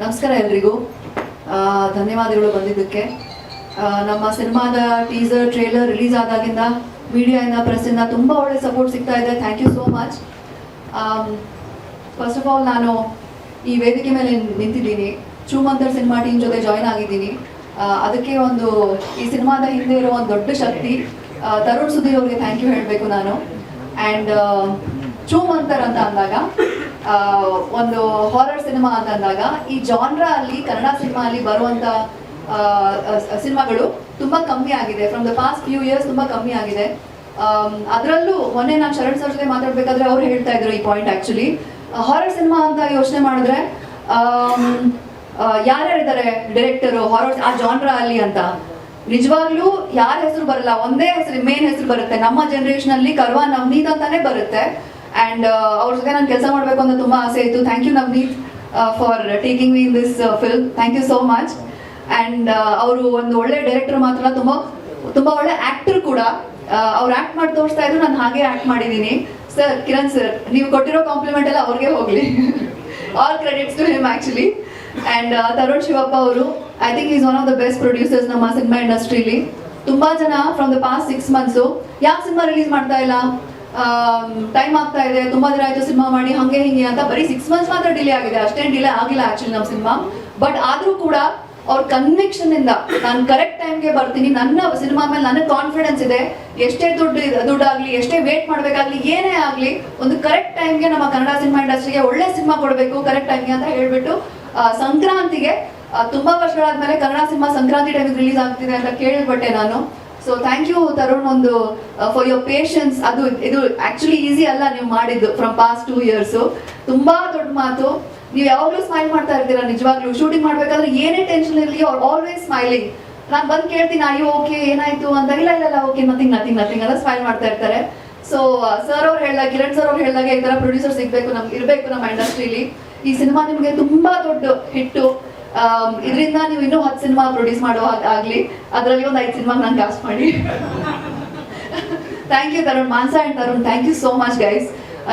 ನಮಸ್ಕಾರ ಎಲ್ರಿಗೂ. ಧನ್ಯವಾದಗಳು ಬಂದಿದ್ದಕ್ಕೆ. ನಮ್ಮ ಸಿನಿಮಾದ ಟೀಸರ್ ಟ್ರೇಲರ್ ರಿಲೀಸ್ ಆದಾಗಿಂದ ಮೀಡಿಯಾದಿಂದ ಪ್ರೆಸ್ಸಿಂದ ತುಂಬ ಒಳ್ಳೆ ಸಪೋರ್ಟ್ ಸಿಗ್ತಾ ಇದೆ. Thank you so much. First of all ನಾನು ಈ ವೇದಿಕೆ ಮೇಲೆ ನಿಂತಿದ್ದೀನಿ, ಚೂಮಂತರ್ ಸಿನಿಮಾ ಟೀಮ್ ಜೊತೆ ಜಾಯ್ನ್ ಆಗಿದ್ದೀನಿ. ಅದಕ್ಕೆ ಒಂದು ಈ ಸಿನಿಮಾದ ಹಿಂದೆ ಇರೋ ಒಂದು ದೊಡ್ಡ ಶಕ್ತಿ ತರುಣ್ ಸುಧೀರ್ ಅವ್ರಿಗೆ ಥ್ಯಾಂಕ್ ಯು ಹೇಳಬೇಕು ನಾನು. ಆ್ಯಂಡ್ ಚೂಮಂತರ್ ಅಂತ ಅಂದಾಗ ಒಂದು ಹಾರರ್ ಸಿನಿಮಾ ಅಂತ ಅಂದಾಗ ಈ ಜಾನ್ರಾ ಅಲ್ಲಿ ಕನ್ನಡ ಸಿನಿಮಾ ಅಲ್ಲಿ ಬರುವಂತ ಸಿನಿಮಾಗಳು ತುಂಬಾ ಕಮ್ಮಿ ಆಗಿದೆ. From the past few years ತುಂಬಾ ಕಮ್ಮಿ ಆಗಿದೆ. ಅದರಲ್ಲೂ ಮೊನ್ನೆ ನಾನು ಶರಣ್ ಸರ್ ಜೊತೆ ಮಾತಾಡ್ಬೇಕಾದ್ರೆ ಅವ್ರು ಹೇಳ್ತಾ ಇದ್ರು ಈ ಪಾಯಿಂಟ್. ಆಕ್ಚುಲಿ ಹಾರರ್ ಸಿನಿಮಾ ಅಂತ ಯೋಚನೆ ಮಾಡಿದ್ರೆ ಯಾರ್ಯಾರಿದ್ದಾರೆ ಡೈರೆಕ್ಟರ್ ಹಾರರ್ ಆ ಜಾನ್ರಾ ಅಲ್ಲಿ ಅಂತ ನಿಜವಾಗ್ಲೂ ಯಾರ ಹೆಸರು ಬರಲ್ಲ, ಒಂದೇ ಹೆಸರು ಮೇನ್ ಹೆಸರು ಬರುತ್ತೆ. ನಮ್ಮ ಜನರೇಷನ್ ಅಲ್ಲಿ ಕರ್ವಾ ನವನೀತ್ ಅಂತಾನೆ ಬರುತ್ತೆ. ಆ್ಯಂಡ್ ಅವ್ರ ಜೊತೆ ನಾನು ಕೆಲಸ ಮಾಡಬೇಕು ಅಂತ ತುಂಬ ಆಸೆ ಇತ್ತು. Thank you Navneet for taking me in this film. Thank you so much. And ಅವರು ಒಂದು ಒಳ್ಳೆ ಡೈರೆಕ್ಟರ್ ಮಾತ್ರ ತುಂಬ ಒಳ್ಳೆ ಆ್ಯಕ್ಟರ್ ಕೂಡ. ಅವ್ರು ಆ್ಯಕ್ಟ್ ಮಾಡಿ ತೋರಿಸ್ತಾ ಇದ್ರು, ನಾನು ಹಾಗೆ ಆ್ಯಕ್ಟ್ ಮಾಡಿದ್ದೀನಿ. ಸರ್, ಕಿರಣ್ ಸರ್, ನೀವು ಕೊಟ್ಟಿರೋ ಕಾಂಪ್ಲಿಮೆಂಟ್ ಎಲ್ಲ ಅವ್ರಿಗೆ ಹೋಗಲಿ. All credits to him actually. And Tarun Shivappa ಅವರು, I think is one of the best producers ನಮ್ಮ ಸಿನಿಮಾ ಇಂಡಸ್ಟ್ರಿಲಿ. ತುಂಬ ಜನ ಫ್ರಮ್ ದ ಪಾಸ್ಟ್ 6 months ಯಾಕೆ ಸಿನಿಮಾ ರಿಲೀಸ್ ಮಾಡ್ತಾ ಇಲ್ಲ, ಟೈಮ್ ಆಗ್ತಾ ಇದೆ, ತುಂಬಾ ದಿನ ಆಯ್ತು ಸಿನಿಮಾ ಮಾಡಿ, ಹಂಗೆ ಹಿಂಗೆ ಅಂತ ಬರೀ 6 months ಮಾತ್ರ ಡಿಲೇ ಆಗಿದೆ, ಅಷ್ಟೇನು ಡಿಲೇ ಆಗಿಲ್ಲ ಆಕ್ಚುಲಿ ನಮ್ಮ ಸಿನಿಮಾ. ಬಟ್ ಆದ್ರೂ ಕೂಡ ಅವ್ರ ಕನ್ವಿಕ್ಷನ್ ಇಂದ ನಾನು ಕರೆಕ್ಟ್ ಟೈಮ್ಗೆ ಬರ್ತೀನಿ, ನನ್ನ ಸಿನಿಮಾ ಮೇಲೆ ನನಗೆ ಕಾನ್ಫಿಡೆನ್ಸ್ ಇದೆ, ಎಷ್ಟೇ ದುಡ್ಡಾಗ್ಲಿ, ಎಷ್ಟೇ ವೇಟ್ ಮಾಡ್ಬೇಕಾಗ್ಲಿ, ಏನೇ ಆಗ್ಲಿ, ಒಂದು ಕರೆಕ್ಟ್ ಟೈಮ್ಗೆ ನಮ್ಮ ಕನ್ನಡ ಸಿನಿಮಾ ಇಂಡಸ್ಟ್ರಿಗೆ ಒಳ್ಳೆ ಸಿನಿಮಾ ಕೊಡಬೇಕು ಕರೆಕ್ಟ್ ಟೈಮ್ಗೆ ಅಂತ ಹೇಳ್ಬಿಟ್ಟು ಸಂಕ್ರಾಂತಿಗೆ ತುಂಬಾ ವರ್ಷಗಳಾದ್ಮೇಲೆ ಕನ್ನಡ ಸಿನಿಮಾ ಸಂಕ್ರಾಂತಿ ಟೈಮಿಗೆ ರಿಲೀಸ್ ಆಗ್ತಿದೆ ಅಂತ ಕೇಳ್ಬಿಟ್ಟೆ ನಾನು. ಸೊ ಥ್ಯಾಂಕ್ ಯು ತರುಣ್ ಒಂದು ಫಾರ್ ಯೋರ್ ಪೇಷನ್ಸ್. ಇದು ಆಕ್ಚುಲಿ ಈಸಿ ಅಲ್ಲ ನೀವು ಮಾಡಿದ್ದು ಫ್ರಮ್ ಪಾಸ್ಟ್ 2 years. ತುಂಬಾ ದೊಡ್ಡ ಮಾತು. ನೀವು ಯಾವಾಗಲೂ ಸ್ಮೈಲ್ ಮಾಡ್ತಾ ಇರ್ತೀರಾ. ನಿಜವಾಗ್ಲೂ ಶೂಟಿಂಗ್ ಮಾಡ್ಬೇಕಾದ್ರೆ ಏನೇ ಟೆನ್ಷನ್ ಇರಲಿ, ಅವ್ರು ಆಲ್ವೇಸ್ ಸ್ಮೈಲಿಂಗ್. ನಾನು ಬಂದು ಕೇಳ್ತೀನಿ, ಅಯ್ಯೋ ಓಕೆ ಏನಾಯ್ತು ಅಂತ, ಇಲ್ಲ ಓಕೆ ನಥಿಂಗ್ ಅಂತ ಸ್ಮೈಲ್ ಮಾಡ್ತಾ ಇರ್ತಾರೆ. ಸೊ ಸರ್ ಅವ್ರು ಹೇಳಿದಾಗ, ಕಿರಣ್ ಸರ್ ಅವ್ರು ಹೇಳಿದಾಗ ಈ ಥರ ಪ್ರೊಡ್ಯೂಸರ್ ಇರಬೇಕು ನಮ್ಮ ಇಂಡಸ್ಟ್ರಿಲಿ. ಈ ಸಿನಿಮಾ ನಿಮಗೆ ತುಂಬಾ ದೊಡ್ಡ ಹಿಟ್ಟು. ಇದರಿಂದ ನೀವು ಇನ್ನೂ 10 ಸಿನಿಮಾ ಪ್ರೊಡ್ಯೂಸ್ ಮಾಡೋ ಆಗ್ಲಿ, ಅದರಲ್ಲಿ ಒಂದು 5 ಸಿನಿಮಾ ನಂಗೆ ಕಾಸ್ಟ್ ಮಾಡಿ. Thank you Tarun, Mansa and Tarun, thank you so much guys.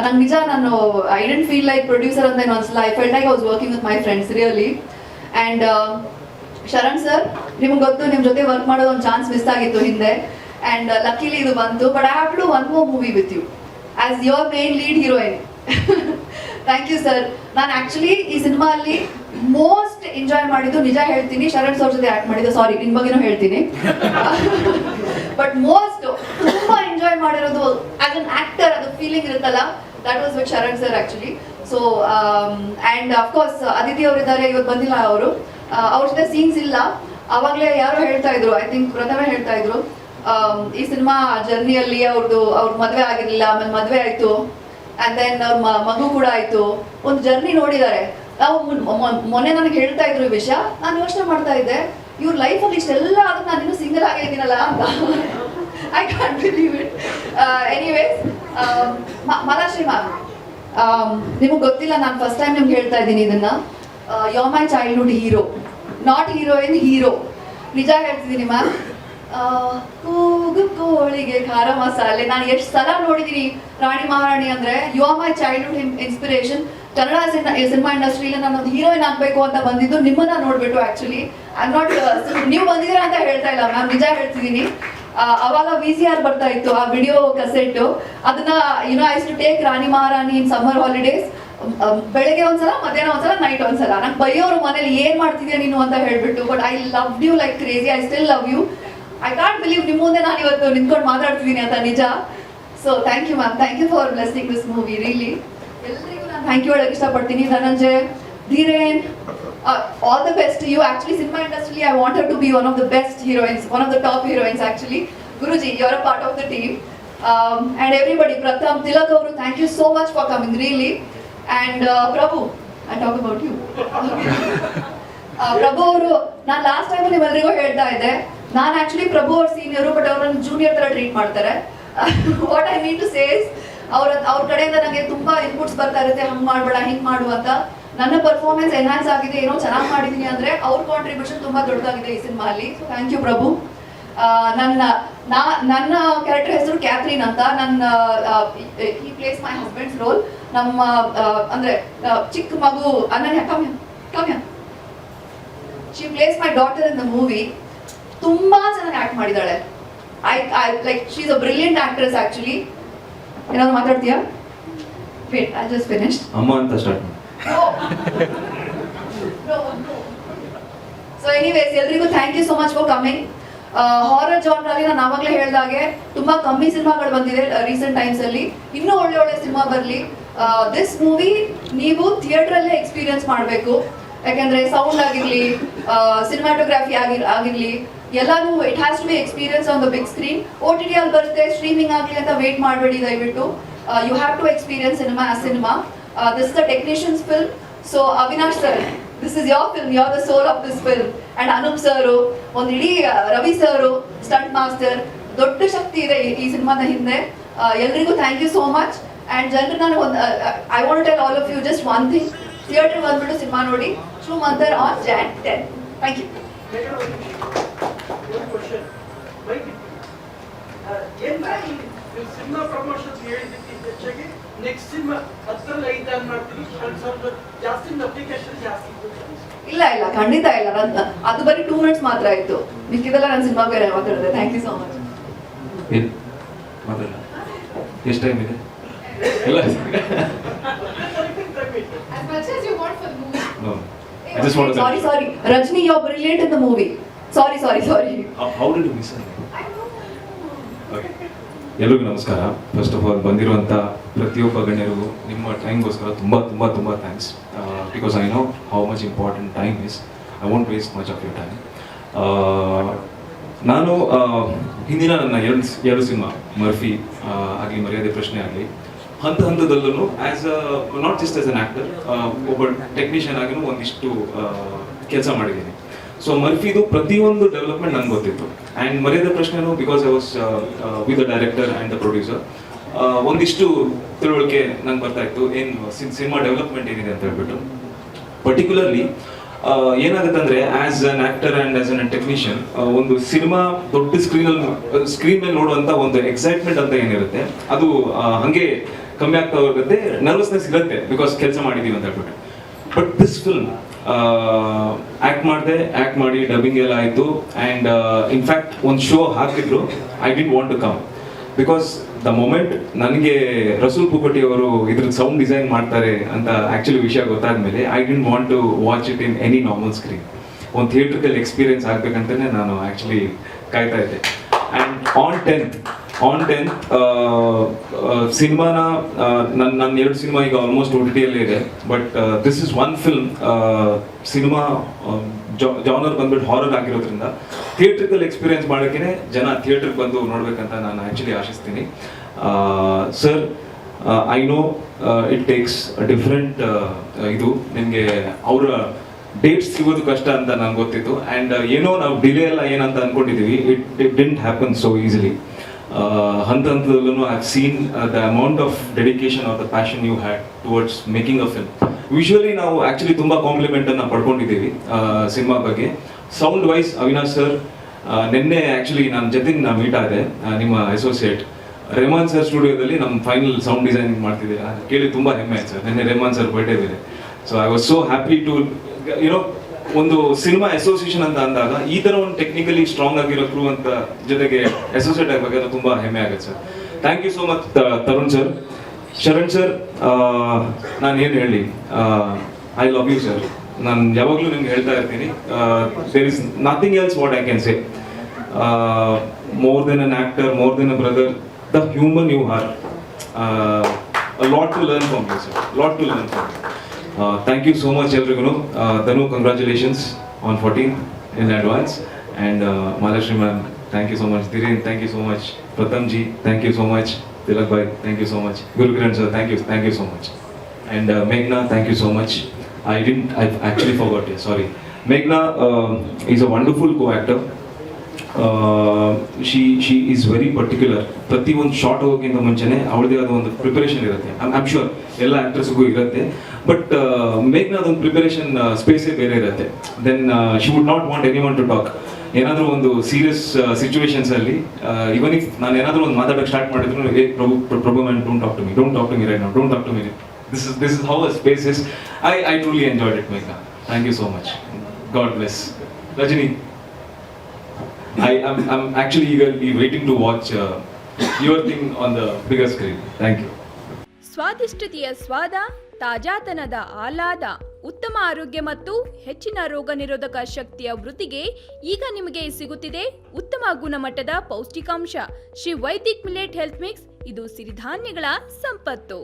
ನಂಗೆ ನಿಜ, ನಾನು I didn't feel like producer ಅಂತ ಏನು ಅನ್ಸಲ್ಲ. I felt like I was working with my friends really. And Sharan sir, ನಿಮ್ಗೆ ಗೊತ್ತು, ನಿಮ್ಮ ಜೊತೆ ವರ್ಕ್ ಮಾಡೋದು ಒಂದು ಚಾನ್ಸ್ ಮಿಸ್ ಆಗಿತ್ತು ಹಿಂದೆ. ಆ್ಯಂಡ್ ಲಕ್ಕಿಲಿ ಇದು ಬಂತು. But I have to do one more movie with you as your main lead heroine. Thank you sir. ನಾನು ಆಕ್ಚುಲಿ ಈ ಸಿನಿಮಾ ಅಲ್ಲಿ ಮೋಸ್ಟ್ ಎಂಜಾಯ್ ಮಾಡಿದ್ದು, ನಿಜ ಹೇಳ್ತೀನಿ, ಶರಣ್ ಸರ್ ಜೊತೆ ಆಕ್ಟ್ ಮಾಡಿದ್ದು. ಸಾರಿ, ನಿನ್ ಬಗ್ಗೆನೂ ಹೇಳ್ತೀನಿ. ಬಟ್ ಮೋಸ್ಟ್ ತುಂಬಾ ಎಂಜಾಯ್ ಮಾಡಿರೋದು ಆಸ್ ಅನ್ ಆಕ್ಟರ್, ಅದು ಫೀಲಿಂಗ್ ಇರುತ್ತಲ್ಲ, that was with Sharan sir actually. So and of course Aditi ಅವರಿದ್ದಾರೆ, ಇವತ್ತು ಬಂದಿಲ್ಲ ಅವರು. ಅವ್ರ ಜೊತೆ ಸೀನ್ಸ್ ಇಲ್ಲ. ಅವಾಗಲೇ ಯಾರೋ ಹೇಳ್ತಾ ಇದ್ರು, ಐ ಥಿಂಕ್ ಪ್ರಥಮೆ ಹೇಳ್ತಾ ಇದ್ರು, ಈ ಸಿನಿಮಾ ಜರ್ನಿಯಲ್ಲಿ ಅವ್ರ ಮದುವೆ ಆಗಿರ್ಲಿಲ್ಲ, ಆಮೇಲೆ ಮದುವೆ ಆಯ್ತು, ಅಂಡ್ ದೆನ್ ಅವ್ರ ಮಗು ಕೂಡ ಆಯ್ತು, ಒಂದು ಜರ್ನಿ ನೋಡಿದ್ದಾರೆ. ನಾವು ಮೊನ್ನೆ ನನಗೆ ಹೇಳ್ತಾ ಇದ್ರು ಈ ವಿಷಯ. ನಾನು ಯೋಚನೆ ಮಾಡ್ತಾ ಇದ್ದೆ, ಇವ್ರ ಲೈಫಲ್ಲಿ ಇಷ್ಟೆಲ್ಲ ಆದ್ರೂ ನಾನು ಇನ್ನೂ ಸಿಂಗಲ್ ಆಗೇ ಇದ್ದೀನಲ್ಲ ಅಂತ. I can't believe it. Anyways, Malashri ma'am, ನಿಮಗೆ ಗೊತ್ತಿಲ್ಲ, ನಾನು ಫಸ್ಟ್ ಟೈಮ್ ನಿಮ್ಗೆ ಹೇಳ್ತಾ ಇದ್ದೀನಿ ಇದನ್ನ. You are my childhood hero, not heroine, hero. ನಿಜ ಹೇಳ್ತಿದ್ದೀನಿ ಮ್ಯಾಮ್. ಕೂಗು ಕೋಳಿಗೆ ಖಾರ ಮಸಾಲೆ, ನಾನು ಎಷ್ಟು ಸಲ ನೋಡಿದ್ದೀನಿ ರಾಣಿ ಮಹಾರಾಣಿ ಅಂದ್ರೆ. You are my childhood inspiration. Kannada cinema ಇಂಡಸ್ಟ್ರಿಯಲ್ಲಿ ನಾನು ಒಂದು ಹೀರೋಯಿನ್ ಆಗ್ಬೇಕು ಅಂತ ಬಂದಿದ್ದು ನಿಮ್ಮನ್ನ ನೋಡ್ಬಿಟ್ಟು. ಆಕ್ಚುಲಿ ಐ ನಾಟ್, ನೀವು ಬಂದಿದ್ದೀರಾ ಅಂತ ಹೇಳ್ತಾ ಇಲ್ಲ ಮ್ಯಾಮ್, ನಿಜ ಹೇಳ್ತಿದ್ದೀನಿ. ಅವಾಗ VCR ಬರ್ತಾ ಇತ್ತು, ಆ ವಿಡಿಯೋ ಕಸೆಟ್. ಅದನ್ನ I to take Rani Maharani in summer holidays. ಬೆಳಗ್ಗೆ ಒಂದ್ಸಲ, ಮಧ್ಯಾಹ್ನ ಒಂದ್ಸಲ, ನೈಟ್ ಒಂದ್ಸಲ. ನಂಗೆ ಬೈಯೋರು ಮನೇಲಿ ಏನ್ ಮಾಡ್ತಿದ್ಯಾ ನೀನು ಅಂತ ಹೇಳ್ಬಿಟ್ಟು. But I love you like crazy. I still love you. I can't believe ನಿಮ್ಮ ಮುಂದೆ ನಾನು ಇವತ್ತು ನಿಂತ್ಕೊಂಡು ಮಾತಾಡ್ತಿದ್ದೀನಿ ಅಂತ, ನಿಜ. So thank you ma'am, thank you for blessing this movie. Really ಎಲ್ಲರಿಗೂ ನಾನು ಥ್ಯಾಂಕ್ ಯು ಹೇಳಕ್ಕೆ ಇಷ್ಟಪಡ್ತೀನಿ. Dhananjay, Dheeren, all the best to you. Actually, cinema industry, I want her to be one of the best heroines, one of the top heroines actually. Guruji, you're a part of the team. And everybody, Pratham, Tilak avru, thank you so much for coming, really. And Prabhu, I talk about you. ಪ್ರಭು ಅವರು, ನಾನು last time ನಿಮ್ಮೆಲ್ಲರಿಗೂ ಹೇಳ್ತಾ ಇದ್ದೆ, ನಾನು actually Prabhu ಅವ್ರ senior, but ಅವ್ರನ್ನ junior ತರ treat ಮಾಡ್ತಾರೆ. What I mean to says, ಅವ್ರ ಕಡೆಯಿಂದ ನನಗೆ ತುಂಬಾ ಇನ್ಪುಟ್ಸ್ ಬರ್ತಾ ಇರುತ್ತೆ, ಹಂಗ್ ಮಾಡ್ಬೇಡ, ಹಿಂಗ್ ಮಾಡು ಅಂತ. ನನ್ನ ಪರ್ಫಾರ್ಮೆನ್ಸ್ ಎನ್ಹಾನ್ಸ್ ಆಗಿದೆ, ಏನೋ ಚೆನ್ನಾಗಿ ಮಾಡಿದೀನಿ ಅಂದ್ರೆ ಅವ್ರ ಕಾಂಟ್ರಿಬ್ಯೂಷನ್ ತುಂಬಾ ದೊಡ್ಡದಾಗಿದೆ ಈ ಸಿನಿಮಾ ಅಲ್ಲಿ. So thank you Prabhu. ನನ್ನ ಕ್ಯಾರೆಕ್ಟರ್ ಹೆಸರು ಕ್ಯಾಥ್ರೀನ್ ಅಂತ. He plays my husband's role. ನಮ್ಮ ಅಂದ್ರೆ ಚಿಕ್ಕ ಮಗು ಅನನ್ಯ, ಕಮ್ಯ she plays my daughter in the movie. ತುಂಬಾ ಚೆನ್ನಾಗಿ ಆಕ್ಟ್ ಮಾಡಿದಾಳೆ. I like she is a brilliant actress actually. ಏನಾದ್ರು ಮಾತಾಡ್ತೀಯಾ? Wait, I just finished. ಅಮ್ಮ ಅಂತ ಸ್ಟಾರ್ಟ್ ಮಾಡಿ. ಸೊ ಎನಿವೇಸ್, ಎಲ್ರಿಗೂ thank you so much for coming. Horror genre ಅಲ್ಲಿ ನಾನು ಆವಾಗಲೇ ಹೇಳ್ದಾಗೆ ತುಂಬಾ ಕಮ್ಮಿ ಸಿನಿಮಾಗಳು ಬಂದಿದೆ ರೀಸೆಂಟ್ ಟೈಮ್ಸ್ ಅಲ್ಲಿ. ಇನ್ನೂ ಒಳ್ಳೆ ಒಳ್ಳೆ ಸಿನಿಮಾ ಬರಲಿ. ದಿಸ್ ಮೂವಿ ನೀವು ಥಿಯೇಟರ್ ಅಲ್ಲೇ ಎಕ್ಸ್ಪೀರಿಯನ್ಸ್ ಮಾಡಬೇಕು. ಯಾಕಂದ್ರೆ ಸೌಂಡ್ ಆಗಿರ್ಲಿ, ಸಿನಿಮಾಟೋಗ್ರಫಿ ಆಗಿರ್ಲಿ, ಎಲ್ಲಾನು it has to be experience on the big screen. OTT ಅಲ್ಲಿ ಬರುತ್ತೆ, ಸ್ಟ್ರೀಮಿಂಗ್ ಆಗಲಿ ಅಂತ ವೇಟ್ ಮಾಡಬೇಡಿ ದಯವಿಟ್ಟು. You have to experience cinema as cinema. This is the technicians film. So Avinash sir, this is your film, your the soul of this film. And Anoop sir, ಒಂದು ಇಡೀ Ravi sir, stunt master, ದೊಡ್ಡ ಶಕ್ತಿ ಇದೆ ಈ ಸಿನಿಮಾದ ಹಿಂದೆ. ಎಲ್ರಿಗೂ thank you so much. And ಜನರು ನಾನು I want tell all of you just one thing. Theatre ಬಂದ್ಬಿಟ್ಟು ಸಿನಿಮಾ ನೋಡಿ. ಟ್ರೂ ಮಂತರ್ on Jan 10. Thank you. Cinema promotions ಹೇಳಿದ್ದಕ್ಕೆ ಹೆಚ್ಚಾಗಿ ನೆಕ್ಸ್ಟ್ ಸಿನಿಮಾ 10ರಲ್ಲಿ 5 ಆನ್ ಮಾಡ್ತೀವಿ. ಸ್ವಲ್ಪ ಜಾಸ್ತಿ ಅಪ್ಲಿಕೇಶನ್ ಜಾಸ್ತಿ. ಇಲ್ಲ ಇಲ್ಲ, ಖಂಡಿತ ಇಲ್ಲ. ಅದು ಬರೀ 2 minutes ಮಾತ್ರ ಆಯ್ತು. ಮಿಕ್ಕಿದೆಲ್ಲ ನನ್ನ ಸಿನಿಮಾ ಬೇರೆ ಮಾತಾಡಿದೆ. Thank you so much. ಏನು ಮಾತಾಡಲ್ಲ? ಎಷ್ಟು ಟೈಮ್ ಇದೆ? ಎಲ್ಲ As much as you want for the movie. No. I just want to Sorry, sorry. Rajni, you're brilliant in the movie. Sorry. How did you miss it? Okay. ಎಲ್ಲರಿಗೂ ನಮಸ್ಕಾರ. First of all ಬಂದಿರುವಂಥ ಪ್ರತಿಯೊಬ್ಬ ಗಣ್ಯರಿಗೂ ನಿಮ್ಮ ಟೈಮ್ಗೋಸ್ಕರ ತುಂಬ thanks. Because I know how much important time is. I want waste much of your time. ನಾನು ಹಿಂದಿನ ನನ್ನ ಎರಡು ಸಿನಿಮಾ, ಮರ್ಫಿ ಆಗಲಿ, ಮರ್ಯಾದೆ ಪ್ರಶ್ನೆ ಆಗಲಿ, ಹಂತದಲ್ಲೂ as not just as an actor, ಒಬ್ಬ ಟೆಕ್ನಿಷಿಯನ್ ಆಗಿನೂ ಒಂದಿಷ್ಟು ಕೆಲಸ ಮಾಡಿದ್ದೀನಿ. ಸೊ ಮರ್ಫಿದು ಪ್ರತಿಯೊಂದು ಡೆವಲಪ್ಮೆಂಟ್ ನಂಗೆ ಗೊತ್ತಿತ್ತು. ಆ್ಯಂಡ್ ಮರ್ಯಾದೆ ಪ್ರಶ್ನೆನೂ because I was with the director and the producer, ಒಂದಿಷ್ಟು ತಿಳುವಳಿಕೆ ನಂಗೆ ಬರ್ತಾ ಇತ್ತು ಏನು ಸಿನಿಮಾ ಡೆವಲಪ್ಮೆಂಟ್ ಏನಿದೆ ಅಂತ ಹೇಳ್ಬಿಟ್ಟು. ಪರ್ಟಿಕ್ಯುಲರ್ಲಿ ಏನಾಗುತ್ತೆ ಅಂದರೆ as an actor and as an technician, ಒಂದು ಸಿನಿಮಾ ದೊಡ್ಡ ಸ್ಕ್ರೀನ್ ಮೇಲೆ ನೋಡುವಂಥ ಒಂದು ಎಕ್ಸೈಟ್ಮೆಂಟ್ ಅಂತ ಏನಿರುತ್ತೆ ಅದು ಹಾಗೆ ಕಮ್ಮಿ ಆಗ್ತಾ ಹೋಗುತ್ತೆ. ನರ್ವಸ್ನೆಸ್ ಇರುತ್ತೆ ಬಿಕಾಸ್ ಕೆಲಸ ಮಾಡಿದ್ದೀವಿ ಅಂತ ಹೇಳ್ಬಿಟ್ಟು. ಬಟ್ ದಿಸ್ ಫಿಲ್ಮ್ ಆ್ಯಕ್ಟ್ ಮಾಡಿ ಡಬ್ಬಿಂಗ್ ಎಲ್ಲ ಆಯಿತು. ಆ್ಯಂಡ್ ಇನ್ಫ್ಯಾಕ್ಟ್ ಒಂದು ಶೋ ಹಾಕಿದ್ರು. I didn't want to come because the moment ನನಗೆ ರಸೂಲ್ ಪೂಪಟಿ ಅವರು ಇದ್ರದ್ದು ಸೌಂಡ್ ಡಿಸೈನ್ ಮಾಡ್ತಾರೆ ಅಂತ ಆ್ಯಕ್ಚುಲಿ ವಿಷಯ ಗೊತ್ತಾದ್ಮೇಲೆ I didn't want to watch it in any normal screen. ಒಂದು ಥಿಯೇಟ್ರಿಕಲ್ ಎಕ್ಸ್ಪೀರಿಯನ್ಸ್ ಆಗಬೇಕಂತಲೇ ನಾನು ಆ್ಯಕ್ಚುಲಿ ಕಾಯ್ತಾ ಇದ್ದೆ. ಆ್ಯಂಡ್ ಆನ್ 10th ಸಿನಿಮಾನ ನನ್ನ 2 ಸಿನಿಮಾ ಈಗ ಆಲ್ಮೋಸ್ಟ್ OTTಯಲ್ಲೇ ಇದೆ. But this is one film, cinema genre ಬಂದ್ಬಿಟ್ಟು ಹಾರರ್ ಆಗಿರೋದ್ರಿಂದ ಥಿಯೇಟ್ರಿಕಲ್ ಎಕ್ಸ್ಪೀರಿಯನ್ಸ್ ಮಾಡೋಕ್ಕೆ ಜನ ಥಿಯೇಟ್ರಿಗೆ ಬಂದು ನೋಡ್ಬೇಕಂತ ನಾನು ಆ್ಯಕ್ಚುಲಿ ಆಶಿಸ್ತೀನಿ. Sir, I know it takes different ಇದು ನಿಮಗೆ ಅವರ ಡೇಟ್ಸ್ ಸಿಗೋದು ಕಷ್ಟ ಅಂತ ನಂಗೆ ಗೊತ್ತಿತ್ತು. ಆ್ಯಂಡ್ ಏನೋ ನಾವು ಡಿಲೇ ಎಲ್ಲ ಏನಂತ ಅಂದ್ಕೊಂಡಿದ್ದೀವಿ, it didn't happen so easily. ಹಂತದಲ್ಲೂ I have seen the amount of dedication or the passion you had towards making a film. Usually ನಾವು ಆ್ಯಕ್ಚುಲಿ ತುಂಬ ಕಾಂಪ್ಲಿಮೆಂಟನ್ನು ಪಡ್ಕೊಂಡಿದ್ದೀವಿ ಸಿನಿಮಾ ಬಗ್ಗೆ. ಸೌಂಡ್ ವೈಸ್ ಅವಿನಾಶ್ ಸರ್, ನಿನ್ನೆ ಆ್ಯಕ್ಚುಲಿ ನಾನು ಜತಿನ್ ಮೀಟ್ ಆದೆ, ನಿಮ್ಮ ಅಸೋಸಿಯೇಟ್ ರೆಹಮಾನ್ ಸರ್ ಸ್ಟುಡಿಯೋದಲ್ಲಿ ನಮ್ಮ ಫೈನಲ್ ಸೌಂಡ್ ಡಿಸೈನಿಂಗ್ ಮಾಡ್ತಿದ್ದೀರಾ ಕೇಳಿ ತುಂಬ ಹೆಮ್ಮೆ ಆಯ್ತು ಸರ್. ನಿನ್ನೆ ರೆಹಮಾನ್ ಸರ್ ಬರ್ಡೇ ಇದೆ. So I was so happy to you know ಒಂದು ಸಿನಿಮಾ ಅಸೋಸಿಯೇಷನ್ ಅಂತ ಅಂದಾಗ ಈ ಥರ ಒಂದು ಟೆಕ್ನಿಕಲಿ ಸ್ಟ್ರಾಂಗ್ ಆಗಿರೋ ಕ್ರೂ ಅಂತ ಜೊತೆಗೆ ಅಸೋಸಿಯೇಟ್ ಆಗಬೇಕಾದ್ರೆ ತುಂಬ ಹೆಮ್ಮೆ ಆಗುತ್ತೆ sir. Thank you so much Tarun sir. Sharan sir, ನಾನು ಏನು ಹೇಳಿ, ಐ ಲವ್ ಯು ಸರ್. ನಾನು ಯಾವಾಗಲೂ ನಿಮ್ಗೆ ಹೇಳ್ತಾ ಇರ್ತೀನಿ, there is nothing else what I can say. More than an actor, more than a brother, the human you are. A lot to learn from you, sir. Lot to learn from you. Thank you so much, everyone. Dhanu, congratulations on 14 in advance. And Malashri ma'am, thank you so much. Dhiren, thank you so much. Pratham ji, thank you so much. Tilak bhai, thank you so much. Guru Kiran sir, thank you so much. And Meghna, thank you so much. I've actually forgot it, sorry. Meghna is a wonderful co-actor. She is very particular. ಪ್ರತಿಯೊಂದು short ಹೋಗೋಕ್ಕಿಂತ ಮುಂಚೆನೇ ಅವಳದೇ ಆದ ಒಂದು preparation ಇರುತ್ತೆ. I'm sure ಎಲ್ಲ ಆ್ಯಕ್ಟ್ರೆಸ್ಗೂ ಇರುತ್ತೆ. But ಮೇಘ್ನಾದೊಂದು preparation ಸ್ಪೇಸೇ ಬೇರೆ ಇರುತ್ತೆ. Then she would not want anyone to talk. ಏನಾದರೂ ಒಂದು ಸೀರಿಯಸ್ ಸಿಚುವೇಶನ್ಸಲ್ಲಿ ಇವನ್ ಇಫ್ ನಾನು ಏನಾದರೂ ಒಂದು ಮಾತಾಡೋಕ್ಕೆ ಸ್ಟಾರ್ಟ್ ಮಾಡಿದ್ರು, Prabhu man, don't talk to me right now, don't talk to me. This is how a space is. I truly enjoyed it, Meghna. Thank you so much. God bless. Rajini, I'm actually eagerly waiting to watch your thing on the bigger screen. Thank you. ಸ್ವಾದಿಷ್ಟತೆಯ ಸ್ವಾದ, ತಾಜಾತನದ ಆಹ್ಲಾದ, ಉತ್ತಮ ಆರೋಗ್ಯ ಮತ್ತು ಹೆಚ್ಚಿನ ರೋಗ ನಿರೋಧಕ ಶಕ್ತಿಯ ವೃದ್ಧಿಗೆ ಈಗ ನಿಮಗೆ ಸಿಗುತ್ತಿದೆ ಉತ್ತಮ ಗುಣಮಟ್ಟದ ಪೌಷ್ಟಿಕಾಂಶ Shri Vaidik millet health mix. ಇದು ಸಿರಿಧಾನ್ಯಗಳ ಸಂಪತ್ತು.